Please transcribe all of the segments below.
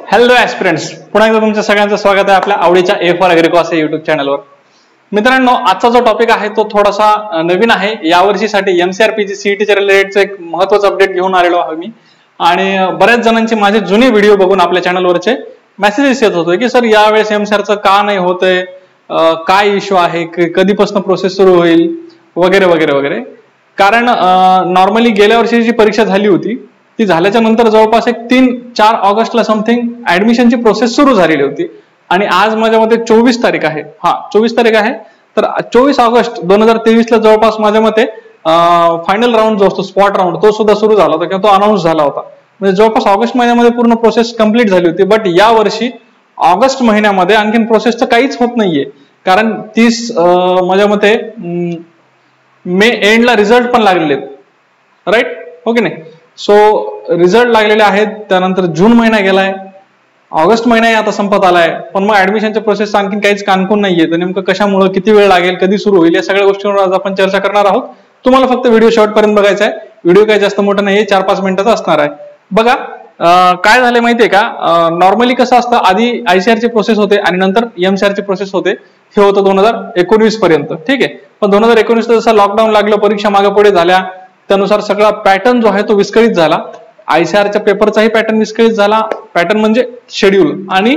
Hello ऍस्पिरंट्स, पुन्हा एकदा तुमच्या सगळ्यांचं स्वागत आहे आपल्या आवडीच्या ए फॉर ॲग्रिकॉस या युट्यूब चॅनलवर. मित्रांनो, आजचा जो टॉपिक आहे तो थोडासा नवीन आहे. यावर्षीसाठी एमसीआरपीची सीईटीच्या रिलेटेडचं एक महत्त्वाचं अपडेट घेऊन आलेलो आहे मी. आणि बऱ्याच जणांचे माझे जुने व्हिडिओ बघून आपल्या चॅनलवरचे मेसेजेस येत होते की सर यावेळेस एमसीआरचं का नाही होतंय, काय इश्यू आहे, कधीपासून प्रोसेस सुरू होईल वगैरे वगैरे वगैरे. कारण नॉर्मली गेल्या वर्षी जी परीक्षा झाली होती ती झाल्याच्या नंतर जवळपास एक 3-4 ऑगस्टला समथिंग ऍडमिशनची प्रोसेस सुरू झालेली होती. आणि आज माझ्या मते 24 तारीख आहे. 24 तारीख आहे. तर 24 ऑगस्ट 2023 ला जवळपास माझ्या मते फायनल राऊंड जो असतो, स्पॉट राऊंड, तो सुद्धा सुरू झाला होता किंवा तो अनाऊन्स झाला होता. म्हणजे जवळपास ऑगस्ट महिन्यामध्ये पूर्ण प्रोसेस कंप्लीट झाली होती. बट या वर्षी ऑगस्ट महिन्यामध्ये आणखीन प्रोसेसचं काहीच होत नाहीये. कारण 30 माझ्या मते मे एंडला रिझल्ट पण लागलेले आहेत, राईट हो की नाही. सो रिझल्ट लागलेले आहेत. त्यानंतर जून महिना गेलाय, ऑगस्ट महिना आता संपत आलाय, पण मग ऍडमिशनच्या प्रोसेस आणखी काहीच कानकून नाहीये. तर नेमकं कशामुळे, किती वेळ लागेल, कधी सुरू होईल, या सगळ्या गोष्टींवर आज आपण चर्चा करणार आहोत. तुम्हाला फक्त व्हिडिओ शेवटपर्यंत बघायचा आहे. व्हिडिओ काही जास्त मोठा नाहीये, 4-5 मिनिटाचा असणार आहे. बघा काय झालंय माहितीये का, नॉर्मली कसं असतं, आधी आयसीआरची प्रोसेस होते आणि नंतर एमसीआरची प्रोसेस होते. हे होतं 2019 पर्यंत, ठीक आहे. पण 2019 जसं लॉकडाऊन लागलं, परीक्षा मागे पुढे झाल्या, त्यानुसार सगळा पॅटर्न जो आहे तो विस्कळीत झाला. आयसीआरच्या पेपरचाही पॅटर्न विस्कळीत झाला. पॅटर्न म्हणजे शेड्यूल, आणि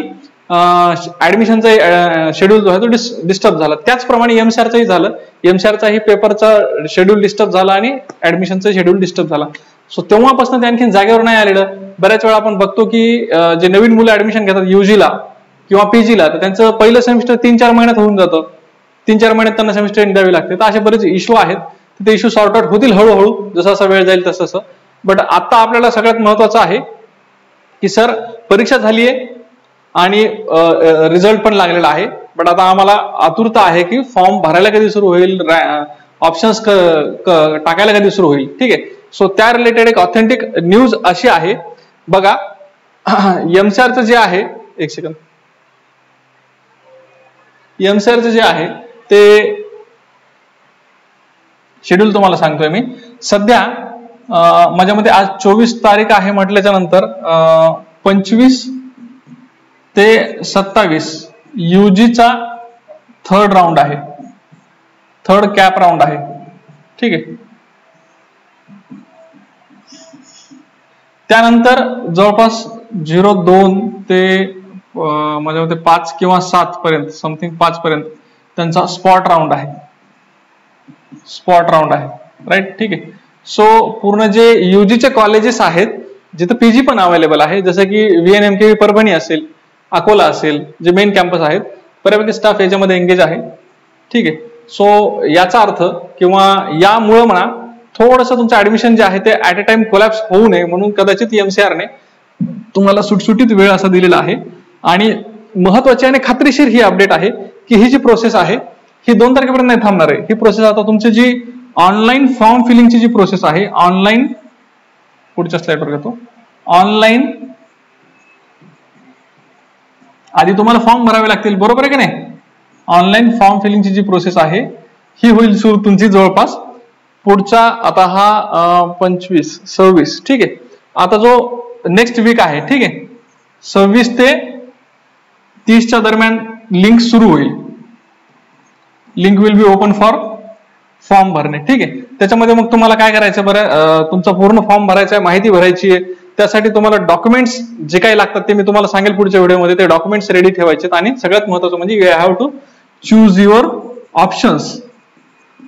ऍडमिशनचा शेड्यूल जो आहे तो डिस्टर्ब झाला. त्याचप्रमाणे एमसीआरचाही झालं. एमसीआरचाही पेपरचा शेड्यूल डिस्टर्ब झाला आणि ऍडमिशनचा शेड्यूल डिस्टर्ब झाला. सो तेव्हापासून ते आणखी जागेवर नाही आलेलं. बऱ्याच वेळा आपण बघतो की जे नवीन मुलं ऍडमिशन घेतात युजीला किंवा पीजीला, तर त्यांचं पहिलं सेमिस्टर 3-4 महिन्यात होऊन जातं. 3-4 महिन्यात त्यांना सेमिस्टर एंड द्यावी लागते. तर असे बरेच इश्यू आहेत. ते इश्यू सॉर्ट आउट होतील हळूहळू, जसा जसा वेळ जाईल तसं तसं. बट आता आपल्याला सगळ्यात महत्वाचं आहे की सर परीक्षा झालीये आणि रिझल्ट पण लागलेला आहे. बट आता आम्हाला आतुरता आहे की फॉर्म भरायला कधी सुरू होईल, ऑप्शन्स टाकायला कधी सुरू होईल, ठीक आहे. सो त्या रिलेटेड एक ऑथेंटिक न्यूज अशी आहे. बघा एमसीआरचं जे आहे, एक सेकंड, एमसीआरचं जे आहे ते शेड्यूल तुम्हाला सांगतोय मी. सध्या माझ्या मते आज 24 तारीख आहे म्हटल्याच्या नंतर 25 ते 27 युजीचा थर्ड राऊंड आहे, थर्ड कॅप राऊंड आहे, ठीक आहे. त्यानंतर जवळपास 02 ते माझ्या मते 5 किंवा 7 पर्यंत, समथिंग 5 पर्यंत त्यांचा स्पॉट राऊंड आहे, स्पॉट राऊंड आहे, राईट, ठीक आहे. सो पूर्ण जे युजीचे कॉलेजेस आहेत जिथे पीजी पण अवेलेबल आहे, जसं की VNMKV परभणी असेल, अकोला असेल, जे मेन कॅम्पस आहेत, बऱ्यापैकी स्टाफ याच्यामध्ये एंगेज आहे, ठीक आहे. सो याचा अर्थ किंवा यामुळे म्हणा थोडंसं तुमचं ऍडमिशन जे आहे ते ऍट अ टाइम कोलॅप्स होऊ नये म्हणून कदाचित एमसीआरने तुम्हाला सुटसुटीत वेळ असा दिलेला आहे. आणि महत्वाची आणि खात्रीशीर ही अपडेट आहे की ही जी प्रोसेस आहे ही 2 तारखेपर्यंत नाही थांबणार आहे. ही प्रोसेस आता तुमची जी ऑनलाईन फॉर्म फिलिंगची जी प्रोसेस आहे, ऑनलाईन, पुढच्या स्लाइडवर घेतो, ऑनलाईन आधी तुम्हाला फॉर्म भरावे लागतील, बरोबर आहे की नाही. ऑनलाईन फॉर्म फिलिंगची जी प्रोसेस आहे ही होईल सुरू तुमची जवळपास पुढचा, आता हा 25-26, ठीक आहे. आता जो नेक्स्ट वीक आहे, ठीक आहे, 26 ते 30च्या दरम्यान लिंक सुरू होईल. Link will be open for form भरणे, ठीक आहे. त्याच्यामध्ये मग तुम्हाला काय करायचं, बरं, तुमचा पूर्ण फॉर्म भरायचा आहे, माहिती भरायची आहे. त्यासाठी तुम्हाला डॉक्युमेंट्स जे काही लागतात ते मी तुम्हाला सांगेल पुढच्या व्हिडिओमध्ये. ते डॉक्युमेंट्स रेडी ठेवायचे. आणि सगळ्यात महत्त्वाचं म्हणजे you have to choose your options.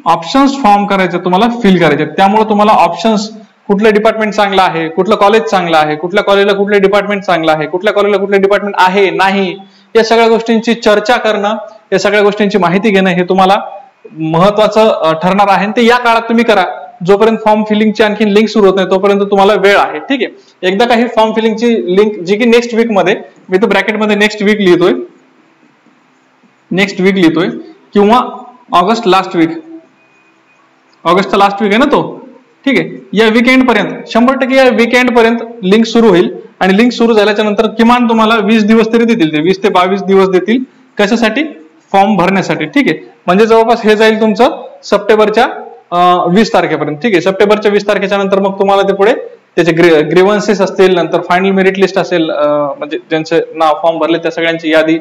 Options form करायचे, तुम्हाला फिल करायचे. त्यामुळे तुम्हाला ऑप्शन्स, कुठलं डिपार्टमेंट चांगलं आहे, कुठलं कॉलेज चांगलं आहे, कुठल्या कॉलेजला कुठलं डिपार्टमेंट चांगलं आहे, कुठल्या कॉलेजला कुठलं डिपार्टमेंट आहे नाही, या सगळ्या गोष्टींची चर्चा करणं, या सगळ्या गोष्टींची माहिती घेणं हे तुम्हाला महत्वाचं ठरणार आहे. ते या काळात तुम्ही करा, जोपर्यंत फॉर्म फिलिंगची आणखी लिंक सुरू होत नाही तोपर्यंत तुम्हाला वेळ आहे, ठीक आहे. एकदा काही फॉर्म फिलिंगची लिंक जी की नेक्स्ट वीक मध्ये, मी तर ब्रॅकेटमध्ये नेक्स्ट वीक लिहितोय, नेक्स्ट वीक लिहितोय, किंवा ऑगस्ट लास्ट वीक, ऑगस्टचा लास्ट वीक आहे ना तो, ठीक आहे. या वीकेंड पर्यंत 100% या वीकेंड पर्यंत लिंक सुरू होईल. आणि लिंक सुरू झाल्याच्या नंतर किमान तुम्हाला 20 दिवस तरी देतील, ते 20 ते 22 दिवस देतील. कशासाठी? फॉर्म भरण्यासाठी, ठीक आहे. म्हणजे जवळपास हे जाईल तुमचं सप्टेंबरच्या 20 तारखेपर्यंत, ठीक आहे. सप्टेंबरच्या 20 तारखेच्या नंतर मग तुम्हाला ते पुढे त्याचे ग्रीव्हन्सेस असतील, नंतर फायनल मेरिट लिस्ट असेल, म्हणजे ज्यांचे नाव फॉर्म भरले त्या सगळ्यांची यादी,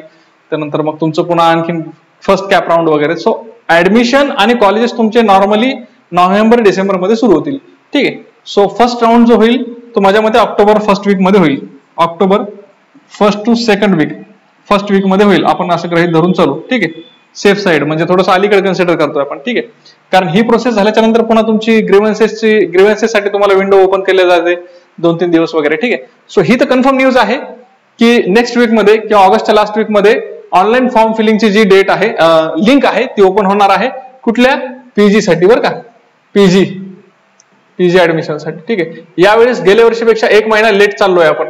त्यानंतर मग तुमचं पुन्हा आणखीन फर्स्ट कॅप राऊंड वगैरे. सो ऍडमिशन आणि कॉलेजेस तुमचे नॉर्मली नोव्हेंबर डिसेंबर मध्ये सुरू होतील. ठीक आहे. सो फर्स्ट राऊंड जो होईल तो माझ्या मते ऑक्टोबर फर्स्ट वीक मध्ये होईल. October first to second week, first week मध्ये होईल, आपण असं गृहीत धरून चालू. ठीक आहे. सेफ साईड म्हणजे थोडंसं अलीकडे कन्सिडर करतोय आपण. ठीक आहे. कारण ही प्रोसेस झाल्याच्या नंतर पुन्हा तुमची ग्रीव्हन्सेस साठी तुम्हाला विंडो ओपन केले जाते 2-3 दिवस वगैरे. ठीक आहे. सो ही तर कन्फर्म न्यूज आहे की नेक्स्ट वीक मध्ये किंवा ऑगस्टच्या लास्ट वीक मध्ये ऑनलाईन फॉर्म फिलिंगची जी डेट आहे, लिंक आहे, ती ओपन होणार आहे. कुठल्या? पीजी साठी बरं का, पीजी ऍडमिशन साठी. ठीक आहे. यावेळेस गेल्या वर्षीपेक्षा 1 महिना लेट चाललोय आपण.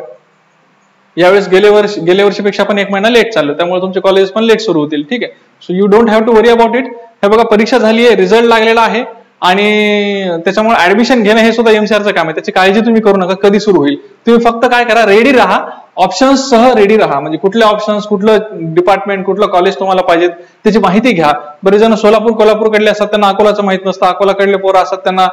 यावेळेस गेल्या वर्षीपेक्षा आपण 1 महिना लेट चाललो, त्यामुळे तुमचे कॉलेज पण लेट सुरू होतील. ठीक आहे. So you don't have to worry about it. हे बघा, परीक्षा झाली आहे, रिझल्ट लागलेला आहे आणि त्याच्यामुळे ऍडमिशन घेणं हे सुद्धा एमसीआरचं काम आहे. त्याची काळजी तुम्ही करू नका कधी सुरू होईल. तुम्ही फक्त काय करा, रेडी राहा, ऑप्शन्स सह रेडी राहा. म्हणजे कुठले ऑप्शन्स, कुठलं डिपार्टमेंट, कुठलं कॉलेज तुम्हाला पाहिजे त्याची माहिती घ्या. बरेच जण कोल्हापूर कडले असतात, त्यांना अकोलाचं माहित नसतं. अकोलाकडले पोरं असतात, त्यांना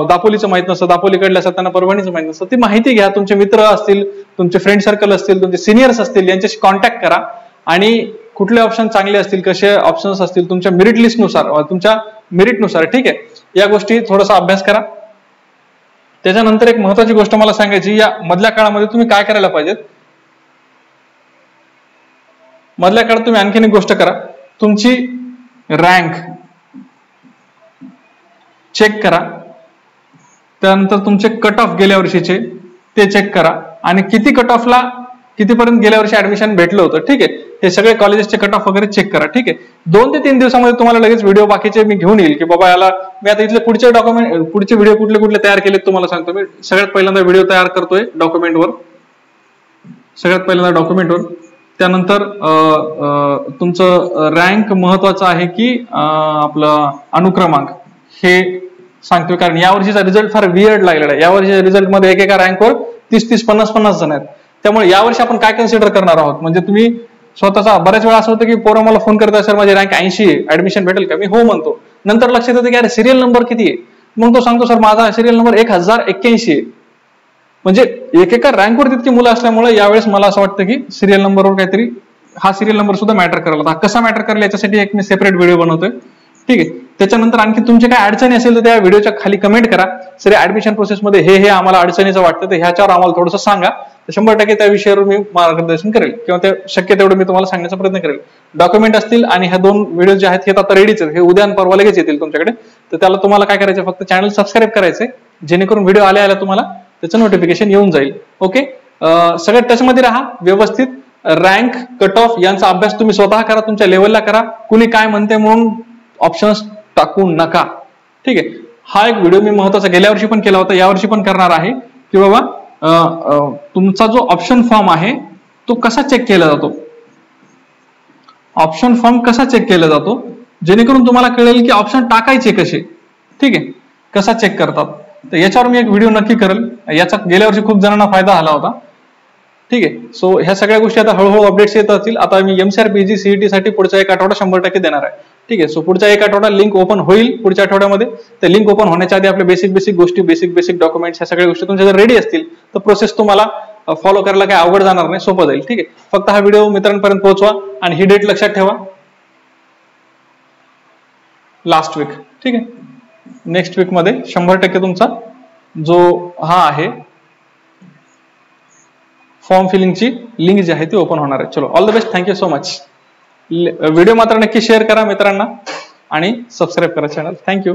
दापोलीचं माहित नसतं. दापोलीकडले असतात, त्यांना परभणीचं माहित नसतं. ती माहिती घ्या. तुमचे मित्र असतील, तुमचे फ्रेंड सर्कल असतील, तुमचे सिनियर्स असतील, यांच्याशी कॉन्टॅक्ट करा आणि कुठले ऑप्शन चांगले असतील, कसे ऑप्शन्स असतील तुमच्या मेरिट लिस्टनुसार, तुमच्या मेरिटनुसार. ठीक आहे. या गोष्टी थोडासा अभ्यास करा. त्याच्यानंतर एक महत्वाची गोष्ट मला सांगायची, या मधल्या काळामध्ये तुम्ही काय करायला पाहिजेत. मधल्या काळात तुम्ही आणखीन एक गोष्ट करा, तुमची रँक चेक करा. त्यानंतर तुमचे कट ऑफ गेल्या वर्षीचे ते चेक करा आणि किती कट ऑफला कितीपर्यंत गेल्या वर्षी ऍडमिशन भेटलं होतं. ठीक आहे. हे सगळे कॉलेजेसचे कट ऑफ वगैरे चेक करा. ठीक आहे. 2 ते 3 दिवसामध्ये तुम्हाला लगेच व्हिडिओ बाकीचे मी घेऊन येईल की बाबा याला मी आता इथले पुढचे व्हिडिओ कुठले तयार केलेत तुम्हाला सांगतो. मी सगळ्यात पहिल्यांदा व्हिडिओ तयार करतोय डॉक्युमेंटवर. त्यानंतर तुमचं रँक महत्वाचं आहे की आपलं अनुक्रमांक हे सांगतोय, कारण यावर्षीचा रिझल्ट फार वियर्ड लागलेला आहे. यावर्षीच्या रिझल्ट मध्ये एकेका रँकवर 30-30, 50-50 जण आहेत. त्यामुळे यावर्षी आपण काय कन्सिडर करणार आहोत, म्हणजे तुम्ही स्वतःचा बऱ्याच वेळा असं होतं की पोरं मला फोन करतात, सर माझी रँक 80 आहे, ऍडमिशन भेटेल का? मी हो म्हणतो. नंतर लक्षात येतं की अरे सिरियल नंबर किती आहे, मग तो सांगतो सर माझा सिरियल नंबर 1081 आहे. म्हणजे एकेका रँकवर तितकी मुलं असल्यामुळे यावेळेस मला असं वाटतं की सिरियल नंबरवर काहीतरी, हा सिरियल नंबर सुद्धा मॅटर करायला. हा कसा मॅटर करेल याच्यासाठी एक मी सेपरेट व्हिडिओ बनवतोय. ठीक आहे. त्याच्यानंतर आणखी तुमचे काय अडचणी असेल तर त्या व्हिडिओच्या खाली कमेंट करा. सर ऍडमिशन प्रोसेसमध्ये हे आम्हाला अडचणीचं वाटतं, तर ह्याच्यावर आम्हाला थोडंसं सांगा. 100% त्या विषयावर मी मार्गदर्शन करेल किंवा ते शक्य तेवढं मी तुम्हाला सांगण्याचा प्रयत्न करेल. डॉक्युमेंट असतील आणि ह्या 2 व्हिडिओ जे आहेत हे आता रेडीच आहेत, हे उद्या आणि परवा लगेच येतील तुमच्याकडे. तर त्याला तुम्हाला काय करायचं, फक्त चॅनल सबस्क्राईब करायचंय, जेणेकरून व्हिडिओ आल्या तुम्हाला त्याचं नोटिफिकेशन येऊन जाईल. ओके. सगळ्यात त्याच्यामध्ये राहा व्यवस्थित. रँक, कट ऑफ यांचा अभ्यास तुम्ही स्वतः करा, तुमच्या लेवलला करा. कुणी काय म्हणते म्हणून ऑप्शन्स टाकू नका. ठीक आहे. हा एक व्हिडिओ मी महत्वाचा गेल्या वर्षी पण केला होता, यावर्षी पण करणार आहे की बाबा तुमचा जो ऑप्शन फॉर्म आहे तो कसा चेक केला जातो, ऑप्शन फॉर्म कसा चेक केला जातो, जेणेकरून तुम्हाला कळेल की ऑप्शन टाकायचे कसे. ठीक आहे. कसा चेक करतात, तर याच्यावर मी एक व्हिडिओ नक्की करेल. याचा गेल्या वर्षी खूप जणांना फायदा झाला होता. ठीक आहे. सो ह्या सगळ्या गोष्टी आता हळूहळू अपडेट्स येत असतील. आता मी एमसीआर पीजी सीईटी साठी पुढचा 1 आठवडा 100% देणार आहे. ठीक आहे. सो पुढचा 1 आठवडा लिंक ओपन होईल पुढच्या आठवड्यामध्ये. तर लिंक ओपन होण्याच्या आधी आपल्या बेसिक गोष्टी, बेसिक डॉक्युमेंट्स, ह्या सगळ्या गोष्टी तुमच्या जर रेडी असतील तर प्रोसेस तुम्हाला फॉलो करायला काही अवघड जाणार नाही, सोपं जाईल. ठीक आहे. फक्त हा व्हिडिओ मित्रांपर्यंत पोहोचवा आणि ही डेट लक्षात ठेवा, लास्ट वीक. ठीक आहे. नेक्स्ट वीक मध्ये 100% तुमचा जो हा आहे फॉर्म फिलिंगची लिंक जी आहे ती ओपन होणार आहे. चलो, all the best. Thank you so much. Video मात्र नक्की शेअर करा मित्रांना आणि सबस्क्राईब करा चॅनल. थँक्यू.